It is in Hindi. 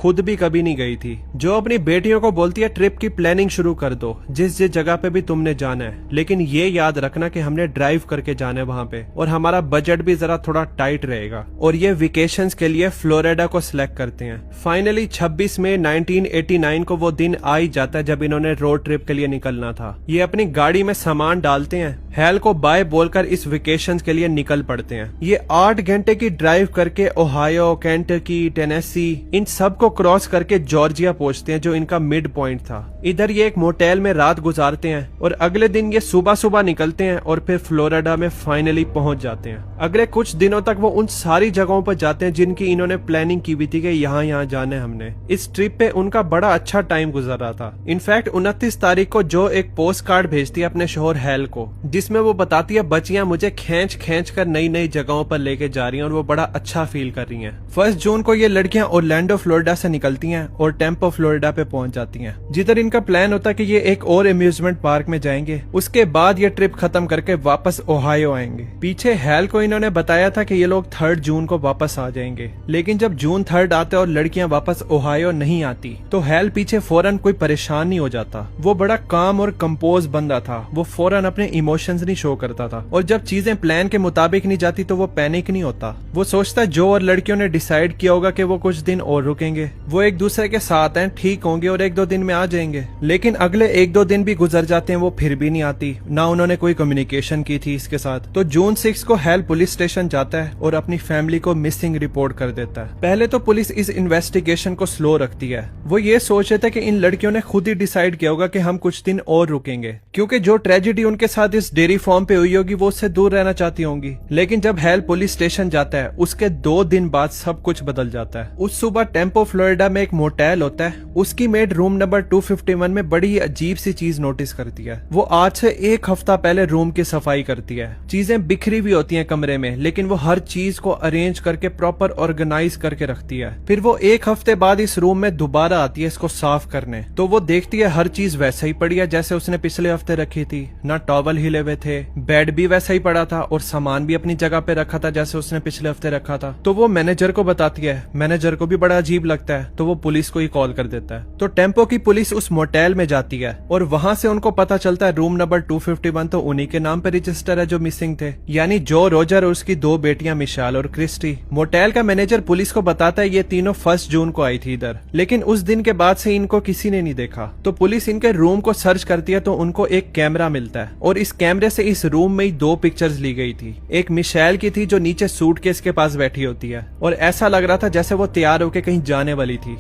खुद भी कभी नहीं गई थी। जो अपनी बेटियों को बोलती है ट्रिप की प्लानिंग शुरू कर दो जिस जिस जगह पे भी तुमने जाना है, लेकिन ये याद रखना कि हमने ड्राइव करके जाना है वहां पे और हमारा बजट भी जरा थोड़ा टाइट रहेगा। और ये वेकेशंस के लिए फ्लोरिडा को सिलेक्ट करते हैं। फाइनली 26 मई 1989 को वो दिन आ ही जाता है जब इन्होंने रोड ट्रिप के लिए निकलना था। ये अपनी गाड़ी में सामान डालते हैं, हैल को बाय बोलकर इस वेकेशन के लिए निकल पड़ते हैं। ये 8 घंटे की ड्राइव करके ओहायो, केंटकी, टेनेसी इन सब को क्रॉस करके जॉर्जिया पहुंचते हैं जो इनका मिड पॉइंट था। इधर ये एक मोटेल में रात गुजारते हैं और अगले दिन ये सुबह सुबह निकलते हैं और फिर फ्लोरिडा में फाइनली पहुंच जाते हैं। अगले कुछ दिनों तक वो उन सारी जगहों पर जाते हैं जिनकी इन्होंने प्लानिंग की हुई थी कि यहाँ यहाँ जाना है हमने। इस ट्रिप पे उनका बड़ा अच्छा टाइम गुजर रहा था। इनफैक्ट 29 तारीख को जो एक पोस्ट कार्ड भेजती है अपने शोहर हैल को, जिसमें वो बताती है बच्चियां मुझे खींच खींच कर नई नई जगहों पर लेके जा रही हैं और वो बड़ा अच्छा फील कर रही हैं। 1 जून को ये लड़कियां ओरलैंडो फ्लोरिडा से निकलती हैं और टेम्पो फ्लोरिडा पे पहुंच जाती हैं, जिधर इनका प्लान होता है कि ये एक और अम्यूजमेंट पार्क में जाएंगे। उसके बाद ये ट्रिप खत्म करके वापस ओहायो आएंगे। पीछे हैल को इन्होंने बताया था कि ये लोग 3 जून को वापस आ जाएंगे, लेकिन जब जून 3 आते और लड़कियां वापस ओहायो नहीं आती तो हैल पीछे फौरन कोई परेशान नहीं हो जाता। वो बड़ा काम और कंपोज बंदा था। वो फौरन अपने इमोशंस नहीं शो करता था और जब चीजें प्लान के मुताबिक नहीं जाती तो वो पैनिक नहीं होता। वो सोचता जो और लड़कियों ने डिसाइड किया होगा कि वो कुछ दिन और रुकेंगे, वो एक दूसरे के साथ हैं, ठीक होंगे और 1-2 दिन में आ जाएंगे। लेकिन अगले 1-2 दिन भी गुजर जाते हैं, वो फिर भी नहीं आती। ना उन्होंने कोई कम्युनिकेशन की थी इसके साथ। तो जून 6 को हैल पुलिस स्टेशन जाता है और अपनी फैमिली को मिसिंग रिपोर्ट कर देता है। पहले तो पुलिस इस इन्वेस्टिगेशन को स्लो रखती है। वो ये सोच रहे थे कि इन लड़कियों ने खुद ही डिसाइड किया होगा कि हम कुछ दिन और रुकेंगे, क्योंकि जो ट्रेजेडी उनके साथ इस डेयरी फार्म पे हुई होगी वो उससे दूर रहना चाहती होंगी। लेकिन जब हैल पुलिस स्टेशन जाता है उसके 2 दिन बाद सब कुछ बदल जाता है। उस सुबह टेम्पो फ्लोरिडा में एक मोटेल होता है। उसकी मेड रूम नंबर 251 में बड़ी ही अजीब सी चीज नोटिस करती है। वो आज से 1 हफ्ता पहले रूम की सफाई करती है। चीजें बिखरी हुई होती हैं कमरे में, लेकिन वो हर चीज को अरेंज करके प्रॉपर ऑर्गेनाइज करके रखती है। फिर वो 1 हफ्ते बाद इस रूम में दोबारा आती है इसको साफ करने, तो वो देखती है हर चीज वैसे ही पड़ी है जैसे उसने पिछले हफ्ते रखी थी। ना टॉवल हिले हुए थे, बेड भी वैसा ही पड़ा था और सामान भी अपनी जगह पे रखा था जैसे उसने पिछले हफ्ते रखा था। तो वो मैनेजर को बताती है। मैनेजर को भी बड़ा अजीब लगता है, तो वो पुलिस को ही कॉल कर देता है। तो टेम्पो की पुलिस उस मोटेल में जाती है और वहां से उनको पता चलता है रूम नंबर 251 तो उन्हीं के नाम पे रजिस्टर है जो मिसिंग थे, यानी जो रोजर और उसकी 2 बेटियां मिशाल और क्रिस्टी। मोटेल का मैनेजर पुलिस को बताता है ये तीनों 1 जून को आई थी इधर, लेकिन उस दिन के बाद से इनको किसी ने नहीं देखा। तो पुलिस इनके रूम को सर्च करती है तो उनको एक कैमरा मिलता है और इस कैमरे से इस रूम में ही 2 पिक्चर्स ली गई थी। एक मिशेल की थी जो नीचे सूटकेस के पास बैठी होती है और ऐसा लग रहा था जैसे वो तैयार होकर कहीं जाने वाली थी।